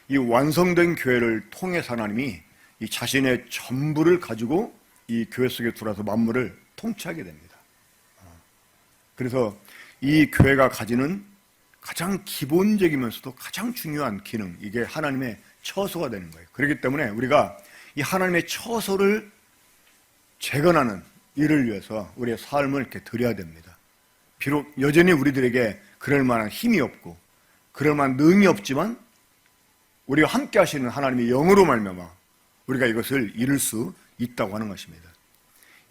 이 완성된 교회를 통해서 하나님이 이 자신의 전부를 가지고 이 교회 속에 들어와서 만물을 통치하게 됩니다. 그래서 이 교회가 가지는 가장 기본적이면서도 가장 중요한 기능, 이게 하나님의 처소가 되는 거예요. 그렇기 때문에 우리가 이 하나님의 처소를 재건하는 일을 위해서 우리의 삶을 이렇게 드려야 됩니다. 비록 여전히 우리들에게 그럴 만한 힘이 없고 그럴 만한 능이 없지만 우리가 함께 하시는 하나님의 영으로 말미암아 우리가 이것을 이룰 수 있다고 하는 것입니다.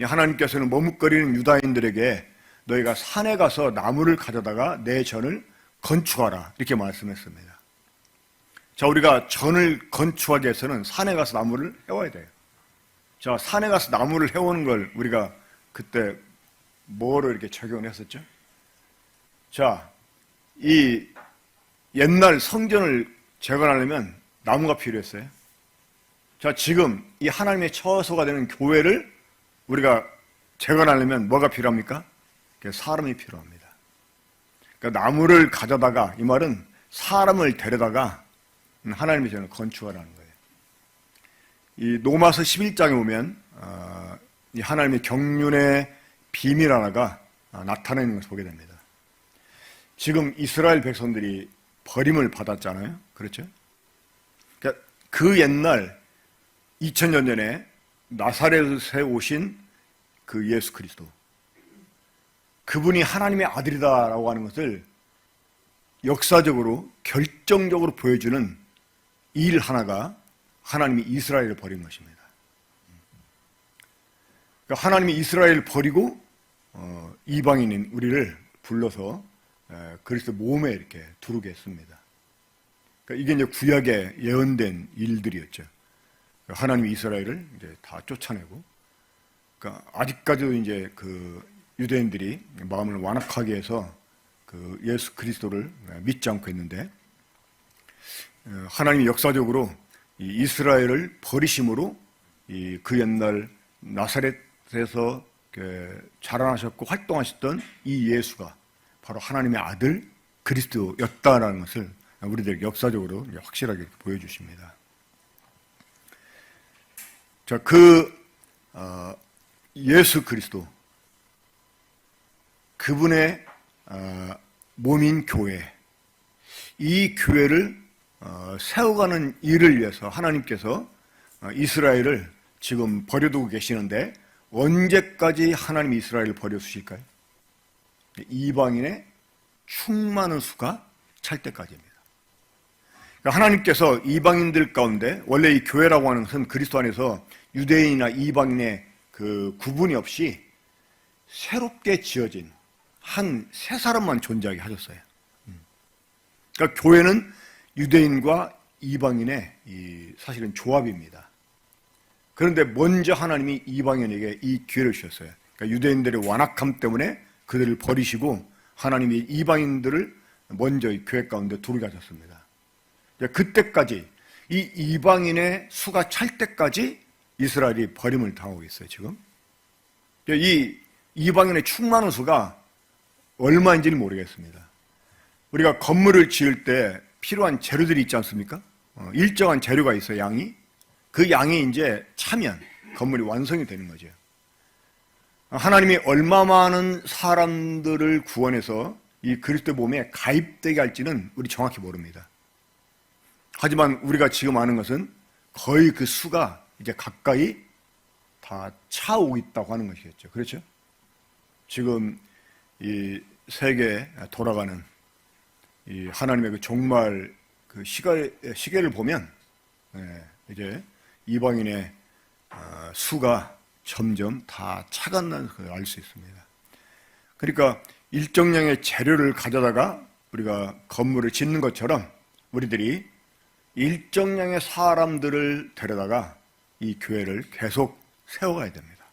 하나님께서는 머뭇거리는 유다인들에게 너희가 산에 가서 나무를 가져다가 내 전을 건축하라 이렇게 말씀했습니다. 자, 우리가 전을 건축하기 위해서는 산에 가서 나무를 해와야 돼요. 자, 산에 가서 나무를 해오는 걸 우리가 그때 뭐로 이렇게 적용을 했었죠? 자, 이 옛날 성전을 재건하려면 나무가 필요했어요. 자, 지금 이 하나님의 처소가 되는 교회를 우리가 재건하려면 뭐가 필요합니까? 사람이 필요합니다. 그러니까 나무를 가져다가, 이 말은 사람을 데려다가 하나님의 전을 건축하라는 거예요. 이 로마서 11장에 보면 이 하나님의 경륜의 비밀 하나가 나타나는 것을 보게 됩니다. 지금 이스라엘 백성들이 버림을 받았잖아요. 그렇죠? 그러니까 그 옛날 2000년 전에 나사렛에 오신 그 예수 그리스도, 그분이 하나님의 아들이다라고 하는 것을 역사적으로 결정적으로 보여주는 일 하나가 하나님이 이스라엘을 버린 것입니다. 그러니까 하나님이 이스라엘을 버리고 이방인인 우리를 불러서 그리스도 몸에 이렇게 두르게 했습니다. 그러니까 이게 이제 구약에 예언된 일들이었죠. 하나님이 이스라엘을 이제 다 쫓아내고, 그러니까 아직까지도 이제 그 유대인들이 마음을 완악하게 해서 그 예수 그리스도를 믿지 않고 있는데, 하나님이 역사적으로 이 이스라엘을 버리심으로 그 옛날 나사렛에서 자라나셨고 활동하셨던 이 예수가 바로 하나님의 아들 그리스도였다라는 것을 우리들에게 역사적으로 확실하게 보여주십니다. 자, 예수 그리스도, 그분의 몸인 교회, 이 교회를 세워가는 일을 위해서 하나님께서 이스라엘을 지금 버려두고 계시는데, 언제까지 하나님이 이스라엘을 버려두실까요? 이방인의 충만한 수가 찰 때까지입니다. 그러니까 하나님께서 이방인들 가운데, 원래 이 교회라고 하는 것은 그리스도 안에서 유대인이나 이방인의 그 구분이 없이 새롭게 지어진 한 세 사람만 존재하게 하셨어요. 그러니까 교회는 유대인과 이방인의 사실은 조합입니다. 그런데 먼저 하나님이 이방인에게 이 기회를 주셨어요. 그러니까 유대인들의 완악함 때문에 그들을 버리시고 하나님이 이방인들을 먼저 이 교회 가운데 두르게 하셨습니다. 그때까지 이 이방인의 수가 찰 때까지 이스라엘이 버림을 당하고 있어요. 지금 이 이방인의 충만한 수가 얼마인지는 모르겠습니다. 우리가 건물을 지을 때 필요한 재료들이 있지 않습니까? 일정한 재료가 있어요. 양이. 그 양이 이제 차면 건물이 완성이 되는 거죠. 하나님이 얼마 많은 사람들을 구원해서 이 그리스도의 몸에 가입되게 할지는 우리 정확히 모릅니다. 하지만 우리가 지금 아는 것은 거의 그 수가 이제 가까이 다 차오고 있다고 하는 것이겠죠. 그렇죠? 지금 이 세계에 돌아가는 이 하나님의 그 종말 그 시계를 보면 이제 이방인의 수가 점점 다 차간다는 것을 알 수 있습니다. 그러니까 일정량의 재료를 가져다가 우리가 건물을 짓는 것처럼 우리들이 일정량의 사람들을 데려다가 이 교회를 계속 세워가야 됩니다.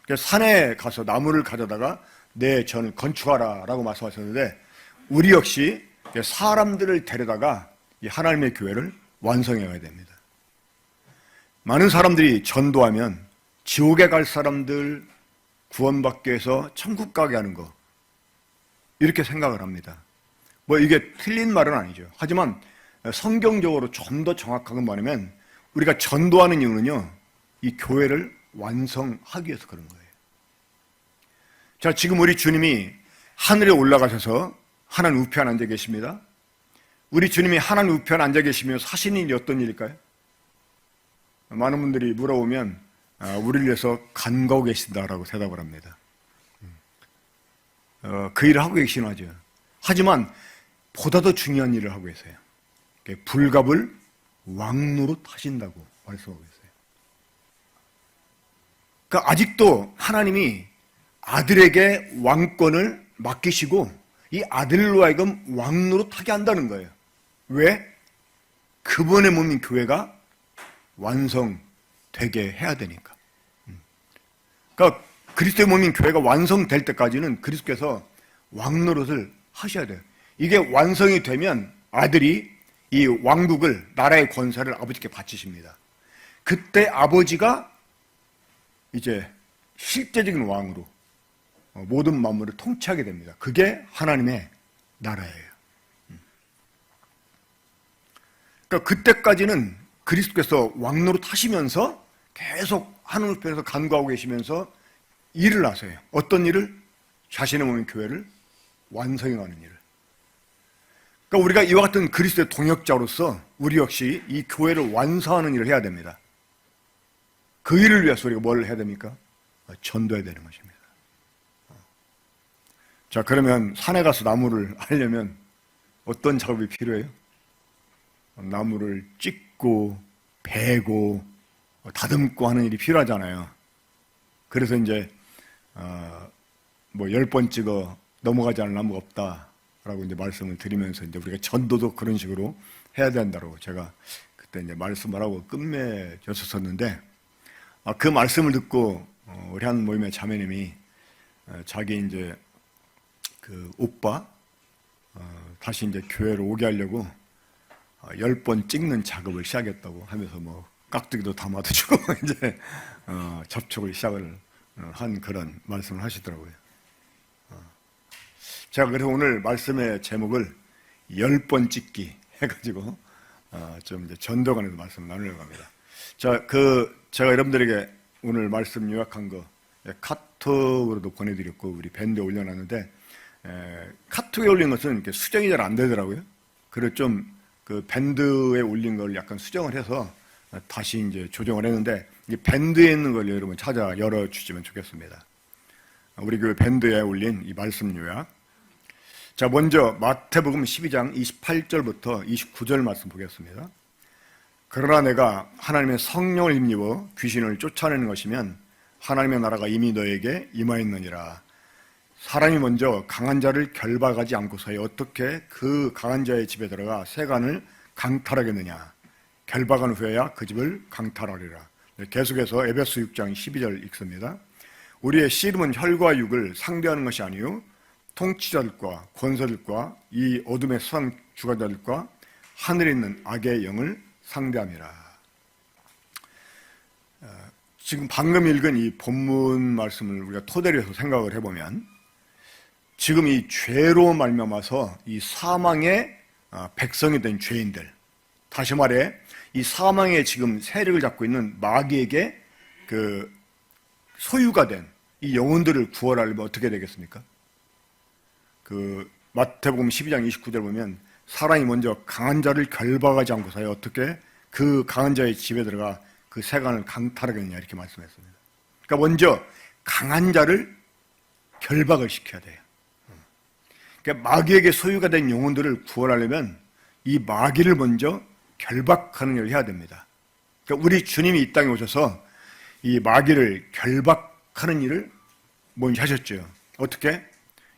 그래서 산에 가서 나무를 가져다가 내 전을 건축하라 라고 말씀하셨는데, 우리 역시 사람들을 데려다가 이 하나님의 교회를 완성해 가야 됩니다. 많은 사람들이 전도하면 지옥에 갈 사람들 구원받기 위해서 천국 가게 하는 거, 이렇게 생각을 합니다. 뭐 이게 틀린 말은 아니죠. 하지만 성경적으로 좀 더 정확하게 말하면 우리가 전도하는 이유는요, 이 교회를 완성하기 위해서 그런 거예요. 자, 지금 우리 주님이 하늘에 올라가셔서 하나님 우편에 앉아 계십니다. 우리 주님이 하나님 우편에 앉아 계시면서 하시는 일이 어떤 일일까요? 많은 분들이 물어보면 우리를 위해서 간구하고 계신다라고 대답을 합니다. 그 일을 하고 계시긴 하죠. 하지만 보다 더 중요한 일을 하고 계세요. 불갑을 왕노릇 하신다고 말씀하고 있어요. 그러니까 아직도 하나님이 아들에게 왕권을 맡기시고 이 아들로 하여금 왕노릇하게 한다는 거예요. 왜? 그분의 몸인 교회가 완성되게 해야 되니까. 그러니까 그리스도의 몸인 교회가 완성될 때까지는 그리스도께서 왕노릇을 하셔야 돼요. 이게 완성이 되면 아들이 이 왕국을, 나라의 권세를 아버지께 바치십니다. 그때 아버지가 이제 실제적인 왕으로 모든 만물을 통치하게 됩니다. 그게 하나님의 나라예요. 그러니까 그때까지는 그리스도께서 왕노릇 하시면서 계속 하늘 편에서 간구하고 계시면서 일을 하세요. 어떤 일을? 자신의 몸인 교회를 완성해가는 일을. 그러니까 우리가 이와 같은 그리스도의 동역자로서 우리 역시 이 교회를 완성하는 일을 해야 됩니다. 그 일을 위해서 우리가 뭘 해야 됩니까? 전도해야 되는 것입니다. 자, 그러면 산에 가서 나무를 하려면 어떤 작업이 필요해요? 나무를 찍고 베고 다듬고 하는 일이 필요하잖아요. 그래서 이제 10번 찍어 넘어가지 않을 나무가 없다라고 이제 말씀을 드리면서 이제 우리가 전도도 그런 식으로 해야 된다고 제가 그때 이제 말씀을 하고 끝맺었었는데, 그 말씀을 듣고 우리 한 모임의 자매님이 자기 이제 그 오빠 다시 이제 교회로 오게 하려고 10번 찍는 작업을 시작했다고 하면서 깍두기도 담아도 주고 이제 접촉을 시작을 한 그런 말씀을 하시더라고요. 제가 그래서 오늘 말씀의 제목을 10번 찍기 해가지고 좀 이제 전도관에서 말씀 나누려고 합니다. 자, 제가 여러분들에게 오늘 말씀 요약한 거 카톡으로도 보내드렸고 우리 밴드에 올려놨는데, 카톡에 올린 것은 이렇게 수정이 잘 안 되더라고요. 그래서 좀 그 밴드에 올린 걸 약간 수정을 해서 다시 이제 조정을 했는데, 이 밴드에 있는 걸 여러분 찾아 열어주시면 좋겠습니다. 우리 교회 밴드에 올린 이 말씀 요약. 자, 먼저 마태복음 12장 28절부터 29절 말씀 보겠습니다. 그러나 내가 하나님의 성령을 힘입어 귀신을 쫓아내는 것이면 하나님의 나라가 이미 너에게 임하였느니라. 사람이 먼저 강한 자를 결박하지 않고서야 어떻게 그 강한 자의 집에 들어가 세간을 강탈하겠느냐. 결박한 후에야 그 집을 강탈하리라. 계속해서 에베소 6장 12절 읽습니다. 우리의 씨름은 혈과 육을 상대하는 것이 아니요 통치자들과 권세들과 이 어둠의 수상 주관자들과 하늘에 있는 악의 영을 상대함이라. 지금 방금 읽은 이 본문 말씀을 우리가 토대로 해서 생각을 해보면, 지금 이 죄로 말미암아서 이 사망의 백성이 된 죄인들, 다시 말해 이 사망의 지금 세력을 잡고 있는 마귀에게 그 소유가 된 이 영혼들을 구원하려면 어떻게 되겠습니까? 그 마태복음 12장 29절 보면 사람이 먼저 강한 자를 결박하지 않고서야 어떻게 그 강한 자의 집에 들어가 그 세간을 강탈하겠느냐 이렇게 말씀했습니다. 그러니까 먼저 강한 자를 결박을 시켜야 돼요. 그러니까 마귀에게 소유가 된 영혼들을 구원하려면 이 마귀를 먼저 결박하는 일을 해야 됩니다. 그러니까 우리 주님이 이 땅에 오셔서 이 마귀를 결박하는 일을 먼저 하셨죠. 어떻게?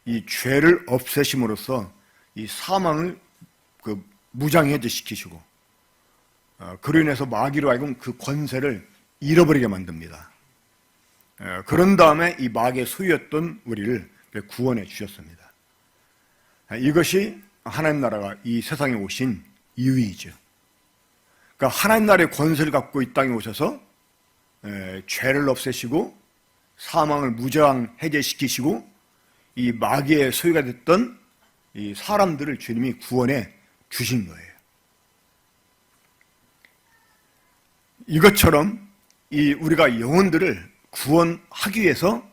이 죄를 없애심으로써 이 사망을 무장해제시키시고, 그로 인해서 마귀로 하여금 그 권세를 잃어버리게 만듭니다. 그런 다음에 이 마귀의 소유였던 우리를 구원해 주셨습니다. 이것이 하나님 나라가 이 세상에 오신 이유이죠. 그러니까 하나님 나라의 권세를 갖고 이 땅에 오셔서 죄를 없애시고 사망을 무장 해제시키시고 이 마귀의 소유가 됐던 이 사람들을 주님이 구원해 주신 거예요. 이것처럼 우리가 영혼들을 구원하기 위해서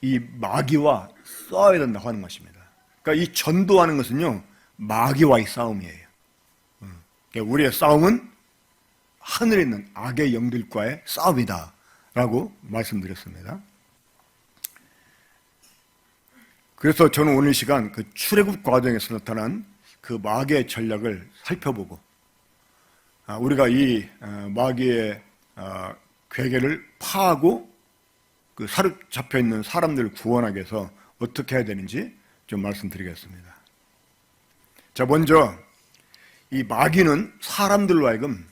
이 마귀와 싸워야 된다고 하는 것입니다. 그러니까 이 전도하는 것은요, 마귀와의 싸움이에요. 그러니까 우리의 싸움은 하늘에 있는 악의 영들과의 싸움이다 라고 말씀드렸습니다. 그래서 저는 오늘 시간 그 출애굽 과정에서 나타난 그 마귀의 전략을 살펴보고, 우리가 이 마귀의 괴계를 파하고 그 사로잡혀 있는 사람들을 구원하기 위해서 어떻게 해야 되는지 좀 말씀드리겠습니다. 자, 먼저 이 마귀는 사람들로 하여금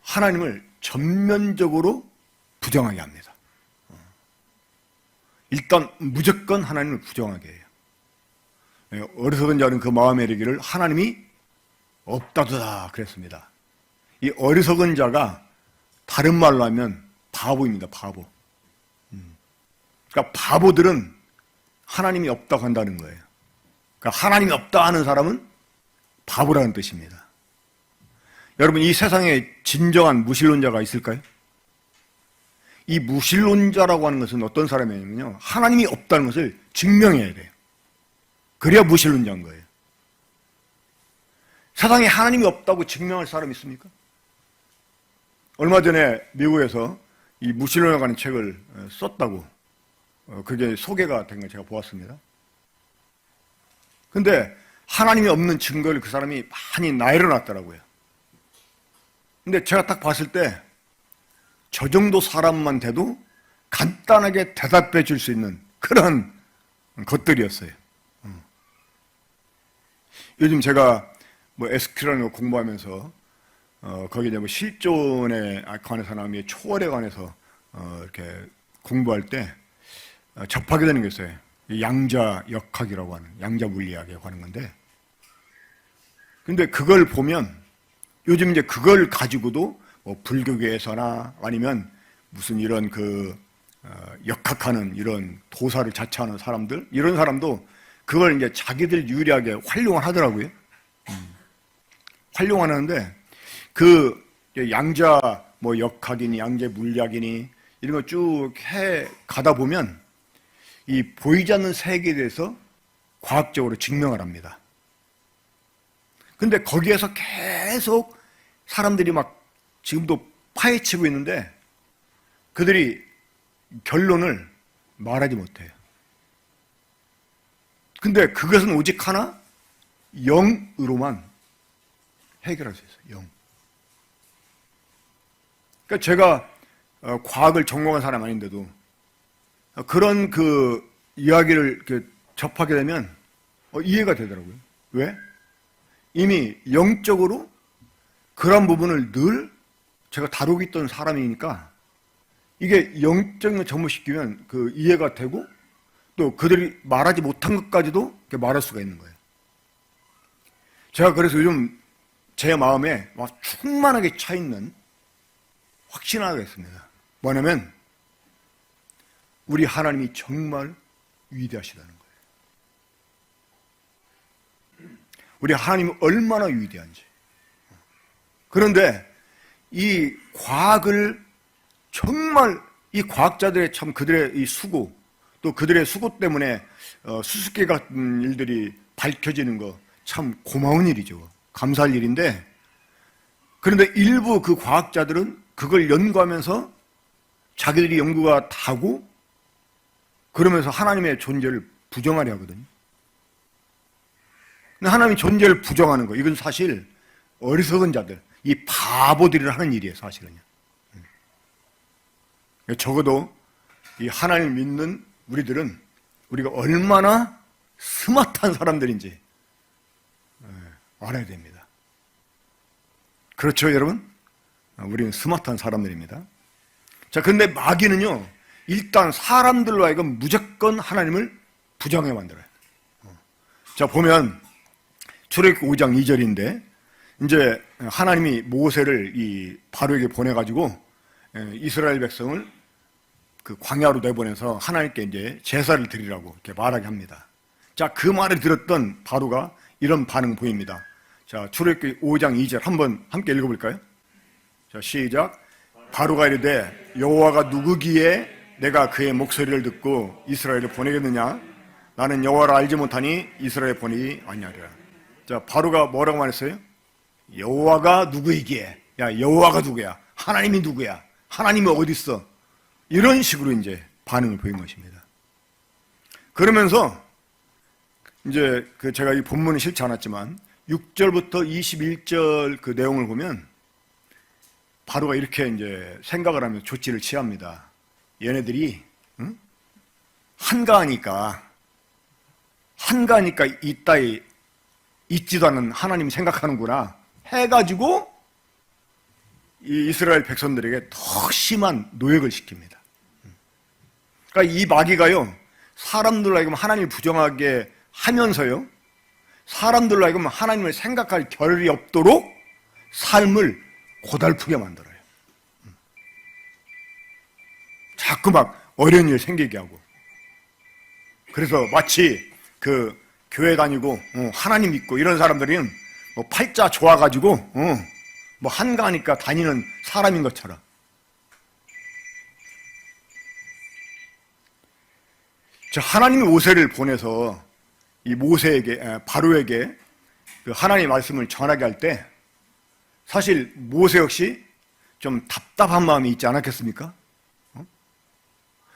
하나님을 전면적으로 부정하게 합니다. 일단 무조건 하나님을 부정하게 해요. 어리석은 자는 그 마음에 이르기를 하나님이 없다도다 그랬습니다. 이 어리석은 자가 다른 말로 하면 바보입니다. 바보. 그러니까 바보들은 하나님이 없다고 한다는 거예요. 그러니까 하나님이 없다 하는 사람은 바보라는 뜻입니다. 여러분, 이 세상에 진정한 무신론자가 있을까요? 이 무신론자라고 하는 것은 어떤 사람이냐면요, 하나님이 없다는 것을 증명해야 돼요. 그래야 무신론자인 거예요. 세상에 하나님이 없다고 증명할 사람 있습니까? 얼마 전에 미국에서 이 무신론에 관한 책을 썼다고 그게 소개가 된 걸 제가 보았습니다. 근데 하나님이 없는 증거를 그 사람이 많이 나열해놨더라고요. 근데 제가 딱 봤을 때 저 정도 사람만 돼도 간단하게 대답해 줄 수 있는 그런 것들이었어요. 요즘 제가 뭐 SQ라는 거 공부하면서 거기 이제 뭐 실존에 관해서 나오면 초월에 관해서 이렇게 공부할 때 접하게 되는 게 있어요. 양자 역학이라고 하는 양자 물리학에 관한 건데, 근데 그걸 보면 요즘 이제 그걸 가지고도 뭐 불교계에서나 아니면 무슨 이런 역학하는 이런 도사를 자처하는 사람들, 이런 사람도 그걸 이제 자기들 유리하게 활용을 하더라고요. 활용하는데 그 양자 뭐 역학이니 양자 물리학이니 이런 거 쭉 해 가다 보면 이 보이지 않는 세계에 대해서 과학적으로 증명을 합니다. 근데 거기에서 계속 사람들이 막 지금도 파헤치고 있는데 그들이 결론을 말하지 못해요. 근데 그것은 오직 하나, 영으로만 해결할 수 있어요. 영. 그러니까 제가 과학을 전공한 사람 아닌데도 그런 그 이야기를 이렇게 접하게 되면 이해가 되더라고요. 왜? 이미 영적으로 그런 부분을 늘 제가 다루고 있던 사람이니까 이게 영적인 접목시키면 그 이해가 되고 또 그들이 말하지 못한 것까지도 이렇게 말할 수가 있는 거예요. 제가 그래서 요즘 제 마음에 막 충만하게 차 있는 확신하게 했습니다. 뭐냐면 우리 하나님이 정말 위대하시다는 거예요. 우리 하나님이 얼마나 위대한지. 그런데 이 과학을 정말 이 과학자들의 참 그들의 이 수고, 또 그들의 수고 때문에 수수께 같은 일들이 밝혀지는 거 참 고마운 일이죠. 감사할 일인데, 그런데 일부 그 과학자들은 그걸 연구하면서 자기들이 연구가 다고 그러면서 하나님의 존재를 부정하려 하거든요. 근데 하나님의 존재를 부정하는 거, 이건 사실 어리석은 자들, 이 바보들이 하는 일이에요, 사실은요. 적어도 이 하나님을 믿는 우리들은 우리가 얼마나 스마트한 사람들인지 알아야 됩니다. 그렇죠, 여러분? 우리는 스마트한 사람들입니다. 자, 근데 마귀는요, 일단 사람들로 하여금 무조건 하나님을 부정해 만들어요. 자, 보면 출애굽기 5장 2절인데 이제 하나님이 모세를 이 바로에게 보내가지고 이스라엘 백성을 그 광야로 내보내서 하나님께 이제 제사를 드리라고 이렇게 말하게 합니다. 자, 그 말을 들었던 바로가 이런 반응 보입니다. 자, 출애굽기 5장 2절 한번 함께 읽어볼까요? 자, 시작. 바로가 이르되 여호와가 누구기에 내가 그의 목소리를 듣고 이스라엘을 보내겠느냐? 나는 여호와를 알지 못하니 이스라엘을 보내지 아니하리라. 자, 바로가 뭐라고 말했어요? 여호와가 누구이기에? 야, 여호와가 누구야? 하나님이 누구야? 하나님이 어디 있어? 이런 식으로 이제 반응을 보인 것입니다. 그러면서 이제 제가 이 본문은 싫지 않았지만 6절부터 21절 그 내용을 보면 바로가 이렇게 이제 생각을 하면서 조치를 취합니다. 얘네들이 한가하니까 이따위 있지도 않은 하나님 생각하는구나 해가지고 이 이스라엘 백성들에게 더 심한 노역을 시킵니다. 그러니까 이 마귀가요, 사람들로 하여금 하나님을 부정하게 하면서요, 사람들로 하여금 하나님을 생각할 겨를이 없도록 삶을 고달프게 만들어요. 자꾸 막 어려운 일 생기게 하고. 그래서 마치 그 교회 다니고 하나님 믿고 이런 사람들은 뭐 팔자 좋아가지고 뭐 한가하니까 다니는 사람인 것처럼. 자, 하나님이 모세를 보내서 이 모세에게, 바로에게 그 하나님의 말씀을 전하게 할 때 사실 모세 역시 좀 답답한 마음이 있지 않았겠습니까?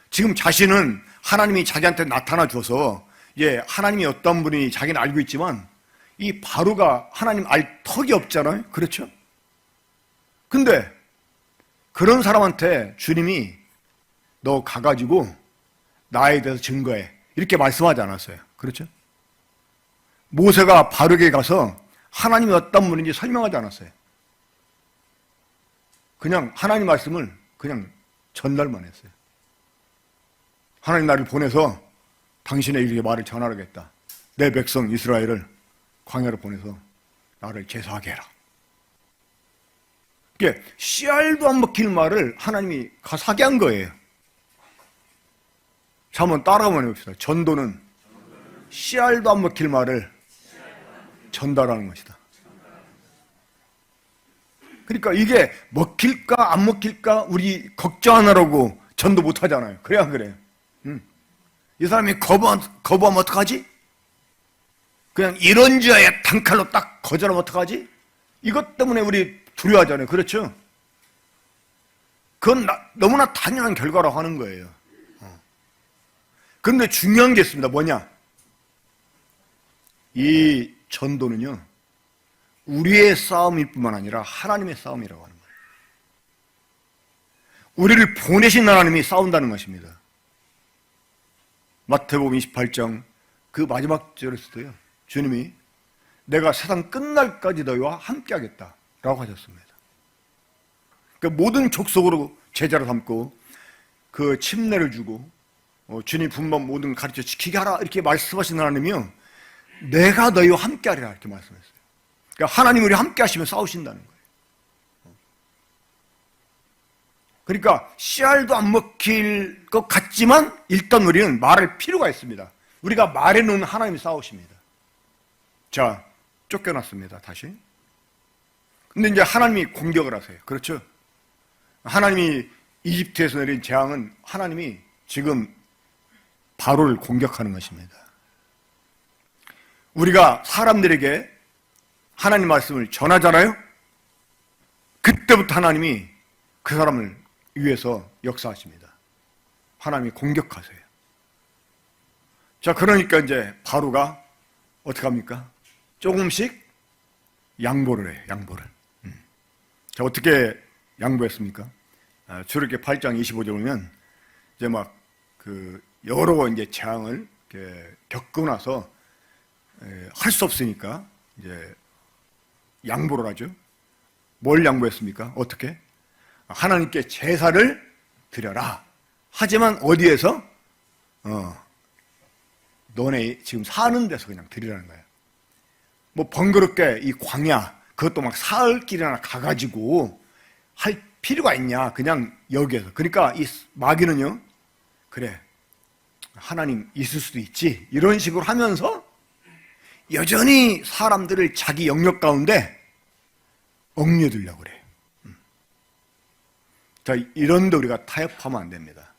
지금 자신은 하나님이 자기한테 나타나 줘서 하나님이 어떤 분이 자기는 알고 있지만 이 바로가 하나님 알 턱이 없잖아요. 그렇죠? 근데 그런 사람한테 주님이 너 가가지고 나에 대해서 증거해 이렇게 말씀하지 않았어요. 그렇죠? 모세가 바로에게 가서 하나님이 어떤 분인지 설명하지 않았어요. 그냥 하나님 말씀을 그냥 전달만 했어요. 하나님 나를 보내서 당신의 이렇게 말을 전하겠다. 내 백성 이스라엘을 광야로 보내서 나를 제사하게 해라. 이게 씨알도 안 먹힐 말을 하나님이 가서 하게 한 거예요. 자, 한번 따라가만 해봅시다. 전도는 씨알도 안 먹힐 말을 전달하는 것이다. 그러니까 이게 먹힐까 안 먹힐까 우리 걱정하느라고 전도 못 하잖아요. 그래야 안 그래요? 이 사람이 거부하면 어떡하지? 그냥 이런저에 단칼로 딱 거절하면 어떡하지? 이것 때문에 우리 두려워하잖아요. 그렇죠? 그건 너무나 당연한 결과라고 하는 거예요. 그런데 중요한 게 있습니다. 뭐냐? 이 전도는요, 우리의 싸움일 뿐만 아니라 하나님의 싸움이라고 하는 거예요. 우리를 보내신 하나님이 싸운다는 것입니다. 마태복음 28장 그 마지막 절에서도요, 주님이 내가 세상 끝날까지 너희와 함께 하겠다라고 하셨습니다. 그러니까 모든 족속으로 제자로 삼고 그 침례를 주고 주님 분반 모든 가르쳐 지키게 하라 이렇게 말씀하신 하나님이요, 내가 너희와 함께 하리라 이렇게 말씀했어요. 그러니까 하나님이 우리 함께 하시면 싸우신다는 거예요. 그러니까 씨알도 안 먹힐 것 같지만 일단 우리는 말할 필요가 있습니다. 우리가 말해놓은 하나님이 싸우십니다. 자, 쫓겨났습니다. 다시. 근데 이제 하나님이 공격을 하세요. 그렇죠? 하나님이 이집트에서 내린 재앙은 하나님이 지금 바로를 공격하는 것입니다. 우리가 사람들에게 하나님 말씀을 전하잖아요? 그때부터 하나님이 그 사람을 위해서 역사하십니다. 하나님이 공격하세요. 자, 그러니까 이제 바로가 어떻게 합니까? 조금씩 양보를 해요. 양보를. 자, 어떻게 양보했습니까? 출애굽기 8장 25절 보면 이제 막 그 여러 이제 재앙을 겪고 나서 할 수 없으니까 이제 양보를 하죠. 뭘 양보했습니까? 어떻게? 하나님께 제사를 드려라. 하지만 어디에서? 너네 지금 사는 데서 그냥 드리라는 거예요. 뭐 번거롭게 이 광야, 그것도 막 사흘 길이나 가가지고 할 필요가 있냐? 그냥 여기에서. 그러니까 이 마귀는요, 그래, 하나님 있을 수도 있지. 이런 식으로 하면서 여전히 사람들을 자기 영역 가운데 억류해두려고 그래요. 자, 이런데 우리가 타협하면 안 됩니다.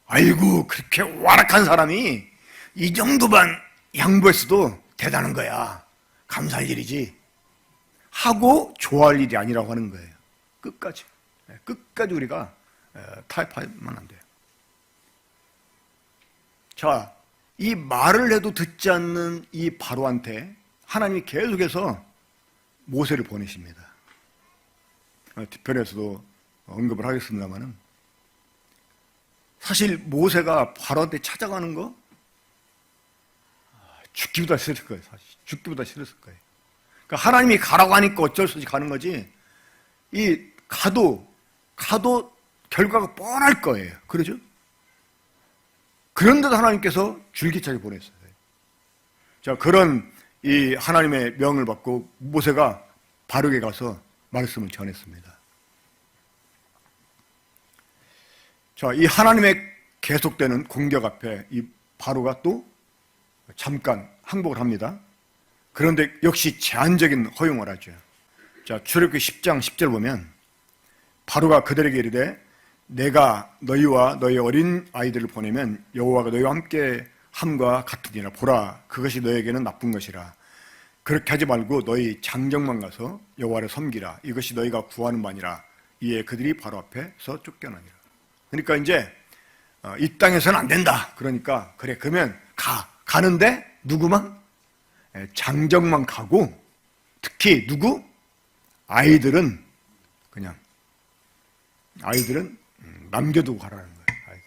아이고, 그렇게 완악한 사람이 이 정도만 양보했어도 대단한 거야. 감사할 일이지. 하고 좋아할 일이 아니라고 하는 거예요. 끝까지. 끝까지 우리가 타협하면 안 돼요. 자, 이 말을 해도 듣지 않는 이 바로한테 하나님이 계속해서 모세를 보내십니다. 뒤편에서도 언급을 하겠습니다만은, 사실 모세가 바로한테 찾아가는 거 죽기보다 싫을 거예요. 사실 죽기보다 싫었을 거예요. 그러니까 하나님이 가라고 하니까 어쩔 수 없이 가는 거지. 이 가도 결과가 뻔할 거예요. 그러죠? 그런데도 하나님께서 줄기차게 보냈어요. 자, 그런 이 하나님의 명을 받고 모세가 바로에게 가서 말씀을 전했습니다. 자, 이 하나님의 계속되는 공격 앞에 이 바로가 또 잠깐 항복을 합니다. 그런데 역시 제한적인 허용을 하죠. 자, 출애굽기 10장 10절 보면 바로가 그들에게 이르되 내가 너희와 너희 어린 아이들을 보내면 여호와가 너희와 함께 함과 같으니라. 보라, 그것이 너희에게는 나쁜 것이라. 그렇게 하지 말고 너희 장정만 가서 여호와를 섬기라. 이것이 너희가 구하는 바니라. 이에 그들이 바로 앞에서 쫓겨나니라. 그러니까 이제 이 땅에서는 안 된다. 그러니까 그래, 그러면 가는데 누구만? 장정만 가고, 특히 누구? 아이들은 남겨두고 가라는 거예요.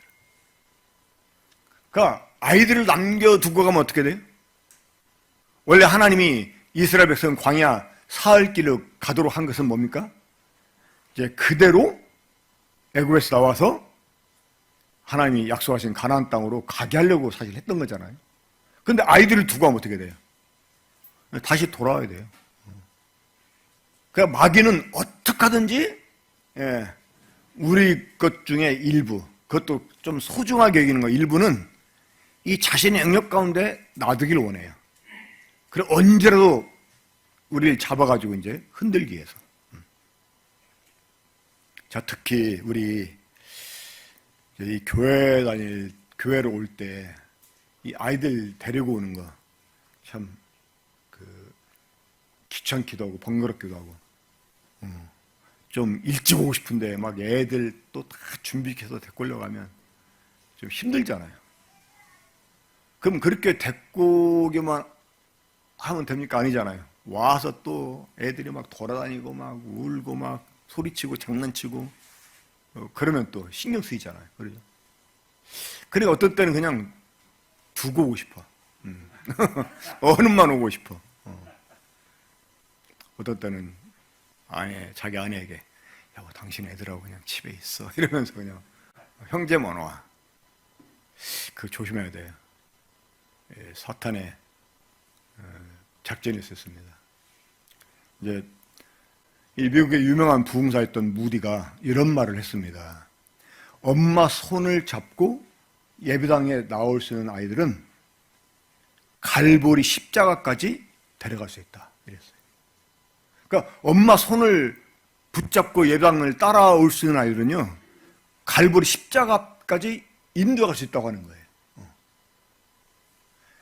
그러니까 아이들을 남겨두고 가면 어떻게 돼요? 원래 하나님이 이스라엘 백성 광야 사흘 길을 가도록 한 것은 뭡니까? 이제 그대로 애굽에서 나와서 하나님이 약속하신 가나안 땅으로 가게 하려고 사실 했던 거잖아요. 근데 아이들을 두고 가면 어떻게 돼요? 다시 돌아와야 돼요. 그러니까 마귀는 어떻게 하든지 우리 것 중에 일부, 그것도 좀 소중하게 여기는 거 일부는 이 자신의 영역 가운데 놔두기를 원해요. 그래 언제라도 우리를 잡아가지고 이제 흔들기 위해서. 자, 특히 우리 이 교회로 올 때 이 아이들 데리고 오는 거 참 귀찮기도 하고 번거롭기도 하고, 좀 일찍 오고 싶은데 막 애들 또 다 준비해서 데리고 오려가면 좀 힘들잖아요. 그럼 그렇게 데리고 오기만 하면 됩니까? 아니잖아요. 와서 또 애들이 막 돌아다니고 막 울고 막 소리치고 장난치고 그러면 또 신경 쓰이잖아요. 그러죠? 그러니까 어떤 때는 그냥 두고 오고 싶어. 어른만 오고 싶어. 어떤 때는 자기 아내에게 야, 당신 애들하고 그냥 집에 있어 이러면서 그냥 형제만 와. 그거 조심해야 돼요. 사탄의 작전이 있었습니다. 이제 이 미국의 유명한 부흥사였던 무디가 이런 말을 했습니다. 엄마 손을 잡고 예배당에 나올 수 있는 아이들은 갈보리 십자가까지 데려갈 수 있다. 이랬어요. 그러니까 엄마 손을 붙잡고 예배당을 따라올 수 있는 아이들은요, 갈보리 십자가까지 인도할 수 있다고 하는 거예요.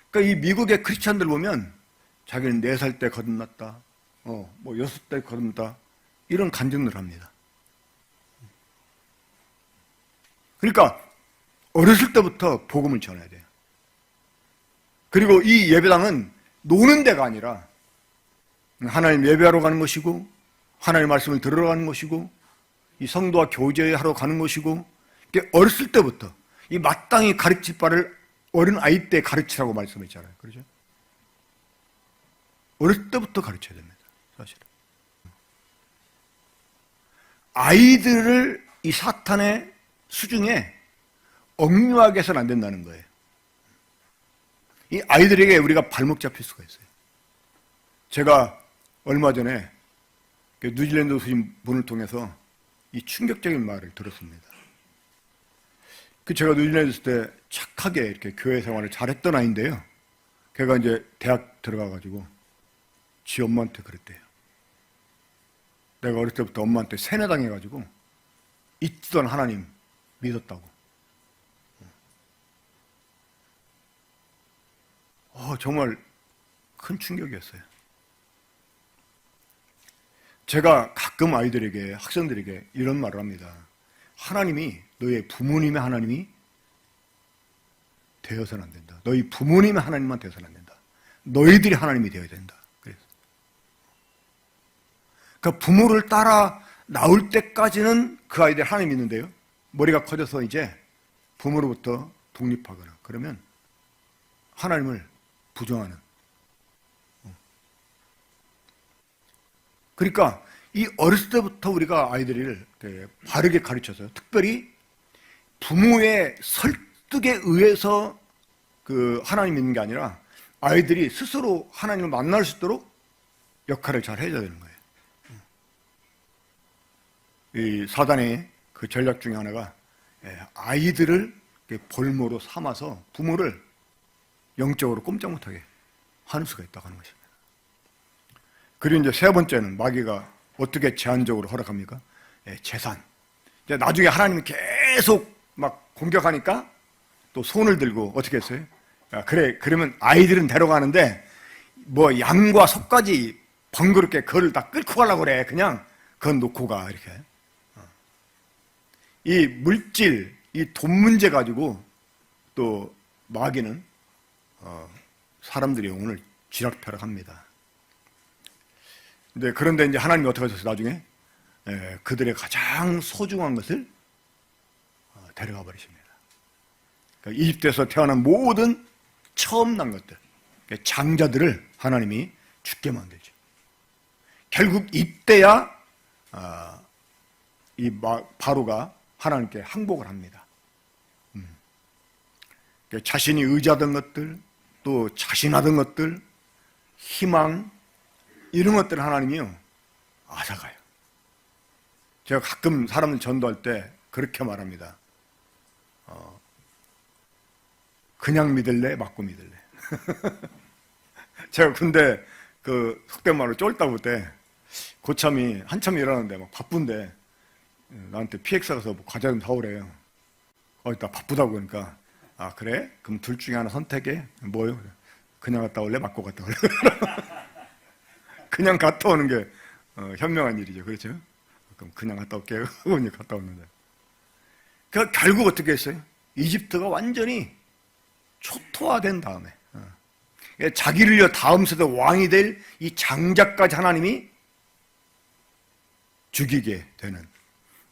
그러니까 이 미국의 크리스찬들 보면 자기는 4살 때 거듭났다, 뭐 6살 거듭났다, 이런 간증을 합니다. 그러니까 어렸을 때부터 복음을 전해야 돼요. 그리고 이 예배당은 노는 데가 아니라 하나님 예배하러 가는 것이고, 하나님의 말씀을 들으러 가는 것이고, 이 성도와 교제하러 가는 것이고, 어렸을 때부터 이 마땅히 가르칠 바를 어린 아이 때 가르치라고 말씀했잖아요. 그렇죠? 어렸을 때부터 가르쳐야 됩니다. 사실은. 아이들을 이 사탄의 수중에 억류하게 해서는 안 된다는 거예요. 이 아이들에게 우리가 발목 잡힐 수가 있어요. 제가 얼마 전에 뉴질랜드 오신 분을 통해서 이 충격적인 말을 들었습니다. 제가 뉴질랜드 있을 때 착하게 이렇게 교회 생활을 잘했던 아이인데요. 걔가 이제 대학 들어가가지고 지 엄마한테 그랬대요. 내가 어릴 때부터 엄마한테 세뇌당해가지고 있던 하나님 믿었다고. 정말 큰 충격이었어요. 제가 가끔 아이들에게, 학생들에게 이런 말을 합니다. 하나님이 너의 부모님의 하나님이 되어서는 안 된다. 너희 부모님의 하나님만 되어서는 안 된다. 너희들이 하나님이 되어야 된다. 그래서 그러니까 부모를 따라 나올 때까지는 그 아이들 하나님 믿는데요. 머리가 커져서 이제 부모로부터 독립하거나 그러면 하나님을 부정하는. 그러니까 이 어렸을 때부터 우리가 아이들을 바르게 가르쳐서, 특별히 부모의 설득에 의해서 그 하나님 믿는 게 아니라 아이들이 스스로 하나님을 만날 수 있도록 역할을 잘 해줘야 되는 거예요. 이 사단의 그 전략 중에 하나가 아이들을 볼모로 삼아서 부모를 영적으로 꼼짝 못하게 하는 수가 있다고 하는 것입니다. 그리고 이제 세 번째는 마귀가 어떻게 제한적으로 허락합니까? 재산. 이제 나중에 하나님이 계속 막 공격하니까 또 손을 들고 어떻게 했어요? 그래, 그러면 아이들은 데려가는데 뭐 양과 소까지 번거롭게 그걸 다 끌고 가려고 그래. 그냥 그건 놓고 가. 이렇게. 이 물질, 이 돈 문제 가지고 또 마귀는 사람들의 영혼을 쥐락펴락합니다. 그런데 이제 하나님이 어떻게 하셨어요? 나중에 그들의 가장 소중한 것을 데려가 버리십니다. 그러니까 이집트에서 태어난 모든 처음 난 것들, 장자들을 하나님이 죽게 만들죠. 결국 이때야 이 바로가 하나님께 항복을 합니다. 자신이 의지하던 것들, 또 자신하던 것들, 희망, 이런 것들을 하나님이요 앗아가요. 제가 가끔 사람들 전도할 때 그렇게 말합니다. 그냥 믿을래? 맞고 믿을래? 제가 근데 그 속된 말로 쫄다 볼 때 고참이 한참 일하는데 막 바쁜데 나한테 PX 가서 뭐 과자 좀 사오래요. 나 바쁘다고. 그러니까 그래? 그럼 둘 중에 하나 선택해. 뭐요? 그냥 갔다 올래? 맞고 갔다 올래? 그냥 갔다 오는 게 현명한 일이죠. 그렇죠? 그럼 그냥 갔다 올게요. 이제 갔다 왔는데. 그러니까 결국 어떻게 했어요? 이집트가 완전히 초토화된 다음에 자기를 이어 다음 세대 왕이 될 이 장자까지 하나님이 죽이게 되는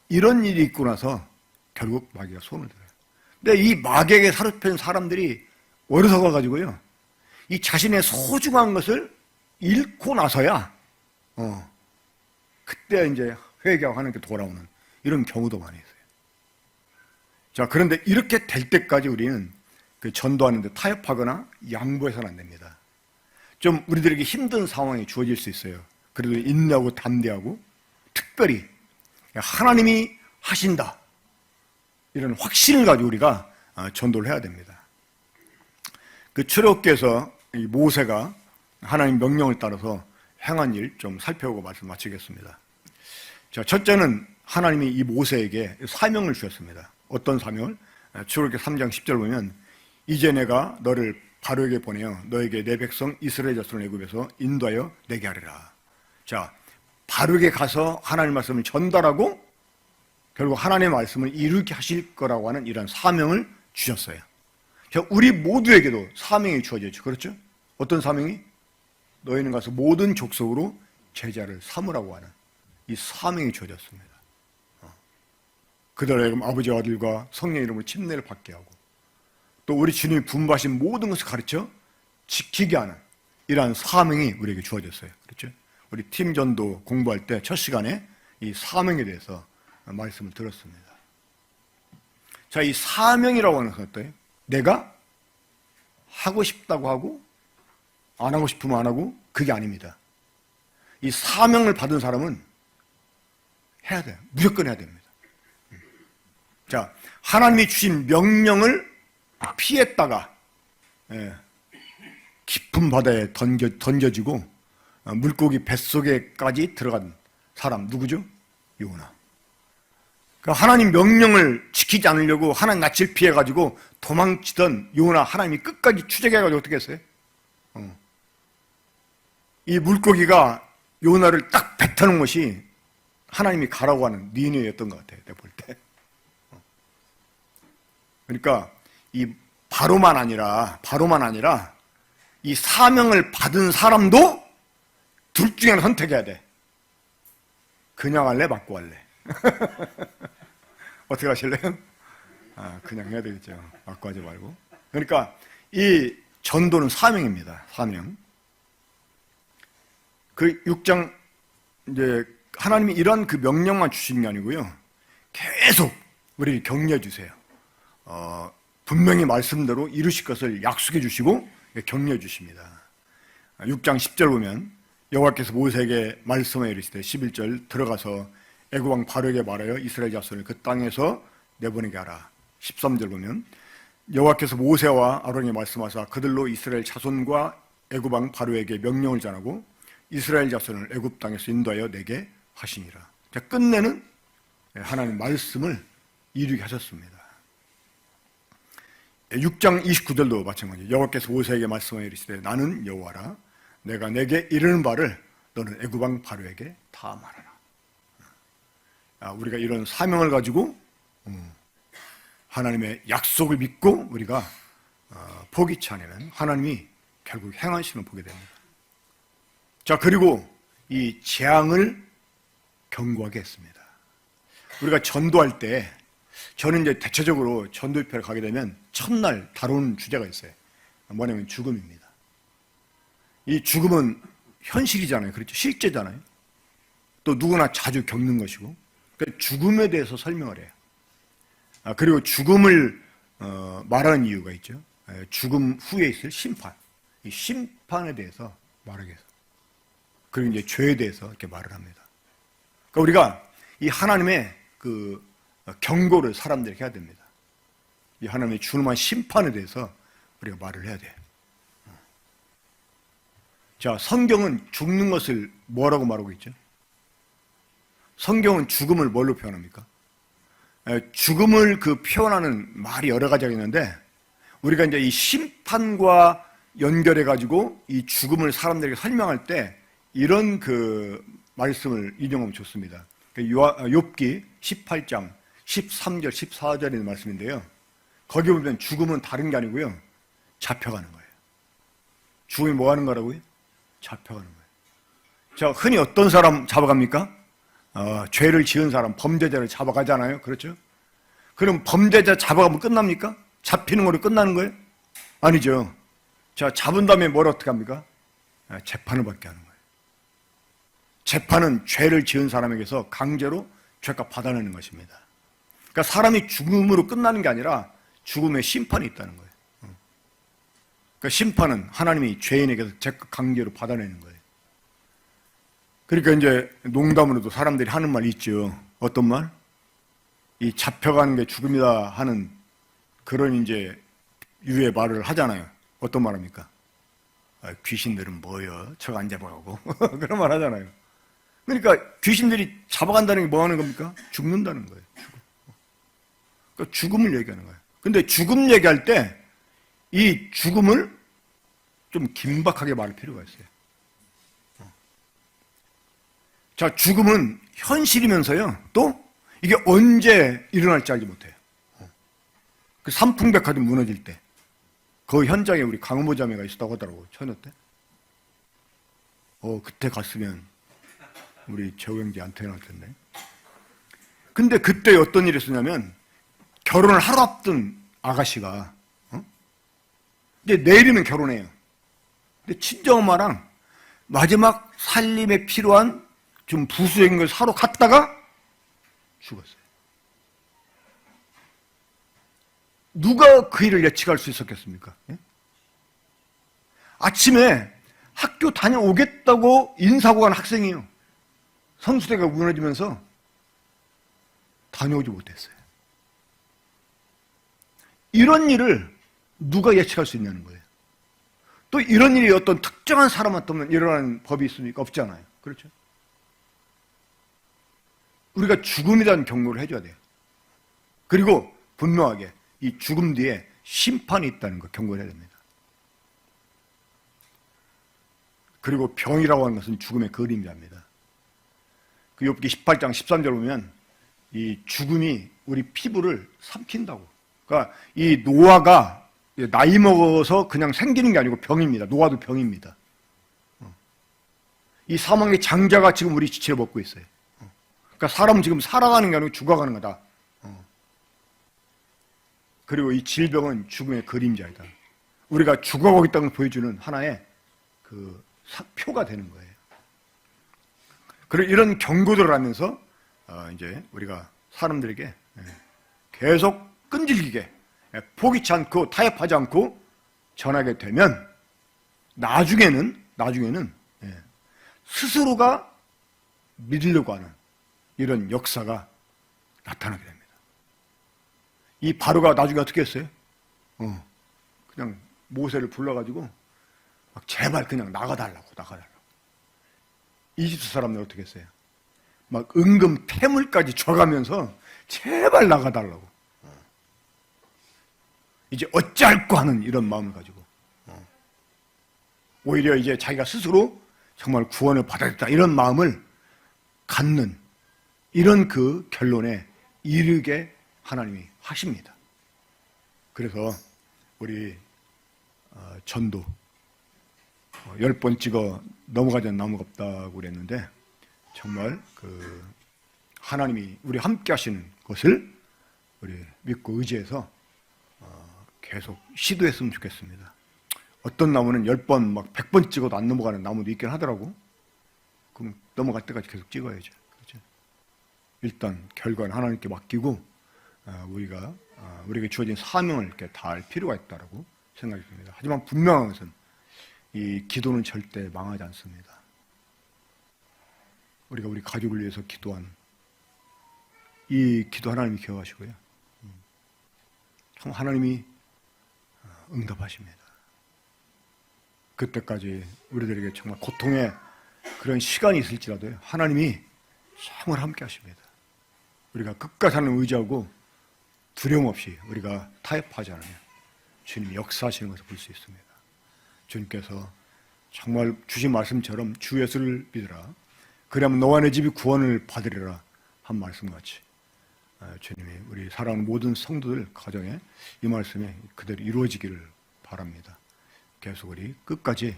이런 일이 있고 나서 결국 마귀가 손을 들어요. 근데 이 마귀에게 사로잡힌 사람들이 어리석어 가지고요, 이 자신의 소중한 것을 잃고 나서야 그때 이제 회개하고 하나님께 돌아오는 이런 경우도 많이 있어요. 자, 그런데 이렇게 될 때까지 우리는 그 전도하는데 타협하거나 양보해서는 안 됩니다. 좀 우리들에게 힘든 상황이 주어질 수 있어요. 그래도 인내하고 담대하고 특별히 하나님이 하신다 이런 확신을 가지고 우리가 전도를 해야 됩니다. 그 출애굽기에서 이 모세가 하나님 명령을 따라서 행한 일 좀 살펴보고 말씀 마치겠습니다. 자, 첫째는 하나님이 이 모세에게 사명을 주셨습니다. 어떤 사명을? 출애굽기 3장 10절 보면 이제 내가 너를 바로에게 보내어 너에게 내 백성 이스라엘 자손을 애굽에서 인도하여 내게 하리라. 자, 바로에게 가서 하나님 말씀을 전달하고 결국 하나님의 말씀을 이루게 하실 거라고 하는 이런 사명을 주셨어요. 자, 우리 모두에게도 사명이 주어졌죠. 그렇죠? 어떤 사명이? 너희는 가서 모든 족속으로 제자를 삼으라고 하는 이 사명이 주어졌습니다. 그들의 아버지와 아들과 성령 이름으로 침례를 받게 하고 또 우리 주님이 분부하신 모든 것을 가르쳐 지키게 하는 이러한 사명이 우리에게 주어졌어요. 그렇죠? 우리 팀 전도 공부할 때 첫 시간에 이 사명에 대해서 말씀을 들었습니다. 자, 이 사명이라고 하는 것은 어때요? 내가 하고 싶다고 하고 안 하고 싶으면 안 하고 그게 아닙니다. 이 사명을 받은 사람은 해야 돼요. 무조건 해야 됩니다. 자, 하나님이 주신 명령을 피했다가 깊은 바다에 던져지고 물고기 뱃속에까지 들어간 사람 누구죠? 요나. 그러니까 하나님 명령을 지키지 않으려고 하나님 낯을 피해가지고 도망치던 요나, 하나님이 끝까지 추적해가지고 어떻게 했어요? 이 물고기가 요나를 딱 뱉어놓은 것이 하나님이 가라고 하는 니느웨였던 것 같아요, 내가 볼 때. 그러니까 이 바로만 아니라 이 사명을 받은 사람도 둘 중에 하나 선택해야 돼. 그냥 할래, 맞고 할래? 어떻게 하실래요? 그냥 해야 되겠죠. 맞고 하지 말고. 그러니까 이 전도는 사명입니다. 사명. 그 6장 이제 하나님이 이런 그 명령만 주시는 게 아니고요. 계속 우리를 격려해 주세요. 분명히 말씀대로 이루실 것을 약속해 주시고 격려해 주십니다. 6장 10절 보면 여호와께서 모세에게 말씀하여 이르시되 11절 들어가서 애굽 왕 바로에게 말하여 이스라엘 자손을 그 땅에서 내보내게 하라. 13절 보면 여호와께서 모세와 아론에게 말씀하사 그들로 이스라엘 자손과 애굽 왕 바로에게 명령을 전하고 이스라엘 자손을 애굽 땅에서 인도하여 내게 하시니라. 자, 끝내는 하나님 말씀을 이루게 하셨습니다. 6장 29절도 마찬가지. 여호와께서 모세에게 말씀하여 이르시되 나는 여호와라. 내가 내게 이르는 바를 너는 애굽 왕 바로에게 다 말하라. 우리가 이런 사명을 가지고 하나님의 약속을 믿고 우리가 포기치 않으면 하나님이 결국 행하시는 걸 보게 됩니다. 자, 그리고 이 재앙을 경고하게 했습니다. 우리가 전도할 때 저는 이제 대체적으로 전도협회를 가게 되면 첫날 다루는 주제가 있어요. 뭐냐면 죽음입니다. 이 죽음은 현실이잖아요. 그렇죠? 실제잖아요. 또 누구나 자주 겪는 것이고, 그러니까 죽음에 대해서 설명을 해요. 그리고 죽음을 말하는 이유가 있죠. 죽음 후에 있을 심판, 이 심판에 대해서 말하게 해서, 그리고 이제 죄에 대해서 이렇게 말을 합니다. 그러니까 우리가 이 하나님의 그 경고를 사람들에게 해야 됩니다. 이 하나님의 준엄한 심판에 대해서 우리가 말을 해야 돼요. 자, 성경은 죽는 것을 뭐라고 말하고 있죠? 성경은 죽음을 뭘로 표현합니까? 죽음을 그 표현하는 말이 여러 가지가 있는데 우리가 이제 이 심판과 연결해가지고 이 죽음을 사람들에게 설명할 때 이런 그 말씀을 인용하면 좋습니다. 욥기 18장 13절 14절에 있는 말씀인데요. 거기 보면 죽음은 다른 게 아니고요. 잡혀가는 거예요. 죽음이 뭐 하는 거라고요? 잡혀가는 거예요. 자, 흔히 어떤 사람 잡아갑니까? 죄를 지은 사람, 범죄자를 잡아가잖아요. 그렇죠? 그럼 범죄자 잡아가면 끝납니까? 잡히는 거로 끝나는 거예요? 아니죠. 자, 잡은 다음에 뭘 어떻게 합니까? 재판을 받게 하는 거예요. 재판은 죄를 지은 사람에게서 강제로 죄값 받아내는 것입니다. 그러니까 사람이 죽음으로 끝나는 게 아니라 죽음의 심판이 있다는 거예요. 그러니까 심판은 하나님이 죄인에게서 죄값 강제로 받아내는 거예요. 그러니까 이제 농담으로도 사람들이 하는 말이 있죠. 어떤 말? 이 잡혀가는 게 죽음이다 하는 그런 이제 유의 말을 하잖아요. 어떤 말 합니까? 귀신들은 뭐여? 저거 안 잡아가고. 그런 말 하잖아요. 그러니까 귀신들이 잡아간다는 게 뭐 하는 겁니까? 죽는다는 거예요. 그러니까 죽음을 얘기하는 거예요. 근데 죽음 얘기할 때 이 죽음을 좀 긴박하게 말할 필요가 있어요. 자, 죽음은 현실이면서요, 또 이게 언제 일어날지 알지 못해요. 그 삼풍백화점 무너질 때, 그 현장에 우리 강은보 자매가 있었다고 하더라고요, 처녀 때. 그때 갔으면 우리 재호형제한테 나올 텐데. 근데 그때 어떤 일이 있었냐면, 결혼을 하루 앞둔 아가씨가, 이제 내일이면 결혼해요. 근데 친정엄마랑 마지막 살림에 필요한 좀 부수적인 걸 사러 갔다가 죽었어요. 누가 그 일을 예측할 수 있었겠습니까? 예? 아침에 학교 다녀오겠다고 인사하고 간 학생이에요. 성수대가 무너지면서 다녀오지 못했어요. 이런 일을 누가 예측할 수 있냐는 거예요. 또 이런 일이 어떤 특정한 사람한테 일어나는 법이 있습니까? 없잖아요. 그렇죠? 우리가 죽음에 대한 경고를 해줘야 돼요. 그리고 분명하게 이 죽음 뒤에 심판이 있다는 거 경고를 해야 됩니다. 그리고 병이라고 하는 것은 죽음의 그림자입니다. 그 욥기 18장 13절 보면 이 죽음이 우리 피부를 삼킨다고. 그러니까 이 노화가 나이 먹어서 그냥 생기는 게 아니고 병입니다. 노화도 병입니다. 이 사망의 장자가 지금 우리 지체를 먹고 있어요. 그러니까 사람은 지금 살아가는 게 아니고 죽어가는 거다. 그리고 이 질병은 죽음의 그림자이다. 우리가 죽어가고 있다는 걸 보여주는 하나의 그 표가 되는 거예요. 그리고 이런 경고들을 하면서 이제 우리가 사람들에게 계속 끈질기게 포기치 않고 타협하지 않고 전하게 되면 나중에는 스스로가 믿으려고 하는 이런 역사가 나타나게 됩니다. 이 바로가 나중에 어떻게 했어요? 그냥 모세를 불러가지고 막 제발 그냥 나가달라고. 이집트 사람들 어떻게 했어요? 막 은금 태물까지 줘가면서 제발 나가달라고. 이제 어찌할꼬 하는 이런 마음을 가지고 오히려 이제 자기가 스스로 정말 구원을 받아야 겠다 이런 마음을 갖는 이런 그 결론에 이르게 하나님이 하십니다. 그래서 우리 전도 10번 찍어 넘어가지 않는 나무가 없다고 그랬는데 정말 그 하나님이 우리 함께 하시는 것을 우리 믿고 의지해서 계속 시도했으면 좋겠습니다. 어떤 나무는 10번 막 100번 찍어도 안 넘어가는 나무도 있긴 하더라고. 그럼 넘어갈 때까지 계속 찍어야죠. 그렇죠? 일단 결과는 하나님께 맡기고 우리에게 주어진 사명을 이렇게 다할 필요가 있다라고 생각이 듭니다. 하지만 분명한 것은 이 기도는 절대 망하지 않습니다. 우리가 우리 가족을 위해서 기도한 이 기도 하나님이 기억하시고요. 참 하나님이 응답하십니다. 그때까지 우리들에게 정말 고통의 그런 시간이 있을지라도 하나님이 정말 함께 하십니다. 우리가 끝까지 하나님을 의지하고 두려움 없이 우리가 타협하지 않으면 주님이 역사하시는 것을 볼 수 있습니다. 주님께서 정말 주신 말씀처럼 주 예수를 믿으라. 그러면 너와 내 집이 구원을 받으리라 한 말씀같이 주님이 우리 사랑하는 모든 성도들 가정에 이 말씀이 그대로 이루어지기를 바랍니다. 계속 우리 끝까지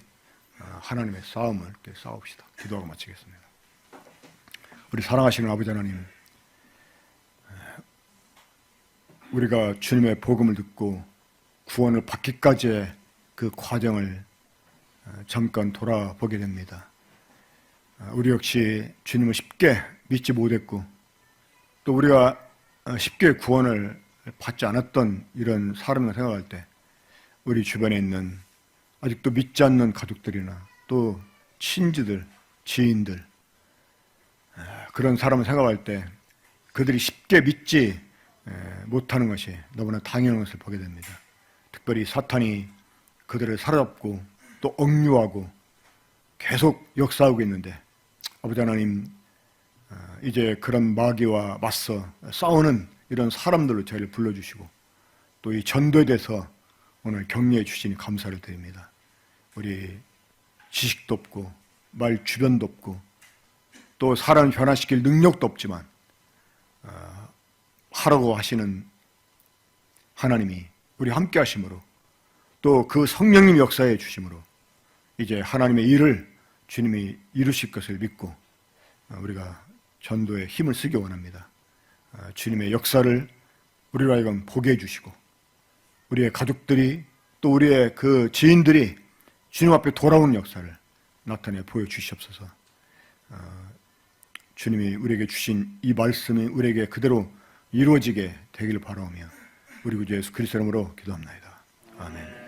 하나님의 싸움을 이렇게 싸웁시다. 기도하고 마치겠습니다. 우리 사랑하시는 아버지 하나님, 우리가 주님의 복음을 듣고 구원을 받기까지의 그 과정을 잠깐 돌아보게 됩니다. 우리 역시 주님을 쉽게 믿지 못했고 또 우리가 쉽게 구원을 받지 않았던 이런 사람을 생각할 때 우리 주변에 있는 아직도 믿지 않는 가족들이나 또 친지들, 지인들 그런 사람을 생각할 때 그들이 쉽게 믿지 못하는 것이 너무나 당연한 것을 보게 됩니다. 특별히 사탄이 그들을 사로잡고 또 억류하고 계속 역사하고 있는데 아버지 하나님 이제 그런 마귀와 맞서 싸우는 이런 사람들로 저희를 불러주시고 또 이 전도에 대해서 오늘 격려해 주시니 감사를 드립니다. 우리 지식도 없고 말 주변도 없고 또 사람을 변화시킬 능력도 없지만 하라고 하시는 하나님이 우리 함께 하심으로 또 그 성령님 역사해 주심으로 이제 하나님의 일을 주님이 이루실 것을 믿고 우리가 전도에 힘을 쓰기 원합니다. 주님의 역사를 우리로 하여금 보게 해주시고 우리의 가족들이 또 우리의 그 지인들이 주님 앞에 돌아오는 역사를 나타내 보여주시옵소서. 주님이 우리에게 주신 이 말씀이 우리에게 그대로 이루어지게 되기를 바라오며 우리 구주 예수 그리스도 이름으로 기도합나이다. 아멘.